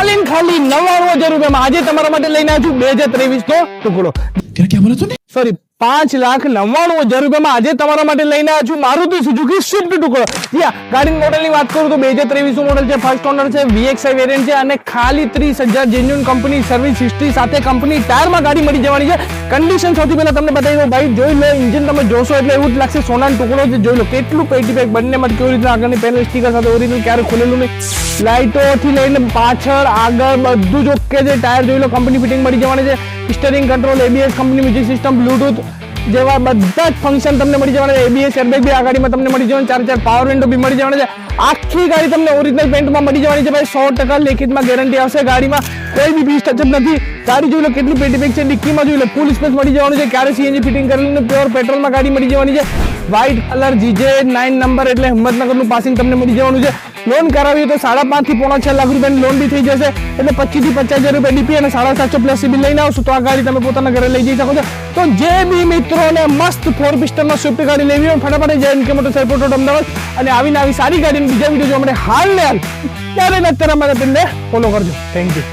ખાલી 99,000 રૂપિયામાં આજે તમારા માટે લઈને આવ્યો છું 2023 નો ટુકડો. क्या बोला तूने? સોરી, 5,99,000 રૂપિયામાં આજે તમારા માટે લઈને આવ્યો છું મારુતિ સુઝુકી સ્વિફ્ટ ટુકડો. જી હા, ગાડીની મોડલની વાત કરું તો 2023 મોડલ છે, ફર્સ્ટ ઓનર છે, VXI વેરિયન્ટ છે અને ખાલી 30,000 જેન્યુઅન કંપની સર્વિસ હિસ્ટ્રી સાથે કંપની ટાયરમાં ગાડી મળી જવાની છે. કન્ડિશન સૌથી પહેલા તમને બતાવી દઉં ભાઈ, જોઈ લો, એન્જિન તમે જોશો એટલે એવું જ લાગશે સોનાનો ટુકડો છે. જોઈ લો કેટલું પેટી પેક બંનેમાં કેવી રીતના આગળની પેનલ સ્ટીકર સાથે ઓરિજિનલ ક્યારે ખુલેલું નહીં, લાઇટોથી લઈને પાછળ આગળ બધું જ ઓકે છે. ટાયર જોઈ લો કંપની ફિટિંગ મળી જવાની છે. Steering control, ABS, company music system, Bluetooth જેવા બધા જ ફંક્શન તમને મળી જવાના છે. ABS એરબેગ બી આ ગાડીમાં તમને મળી જવાના, 4 પાવર વિન્ડો બી મળી જવાના છે. આખી ગાડી તમને ઓરિજિનલ પેન્ટમાં મળી જવાની છે ભાઈ. 100% લેખિતમાં ગેરંટી આવશે. ગાડીમાં કોઈ બી પીસ ટચઅપ નથી. ગાડી જોઈ લો કેટલી પેટી પેક છે. ડિક્કીમાં જોઈ લો ફૂલ સ્પેસ મળી જવાનું છે. ક્યારે CNG ફિટિંગ કરેલું, પ્યોર પેટ્રોલમાં ગાડી મળી જવાની છે. વ્હાઇટ કલર, GJ 9 નંબર એટલે હિંમતનગરનું પાસિંગ તમને મળી જવાનું છે. લોન કરાવી તો 5.5 થી પોણા 6 લાખ રૂપિયાની લોન બી થઈ જશે. એટલે 25 થી 50,000 રૂપિયા DP અને 750 પ્લસ સિબિલ લઈને આવશો તો આ ગાડી તમે પોતાના ઘરે લઈ જઈ શકો છો. તો જે બી મિત્રોને મસ્ત 4 પિસ્ટનમાં સ્વિફ્ટ ગાડી લેવી હોય ફટાફટ જય NK motors airport road Ahmedabad અને આવીને આવી સારી ગાડીની બીજા વિડીયો જોવા માટે હાલ ને હાલ ત્યારે ને અત્યારે અમારા પેજને ફોલો કરજો. Thank you.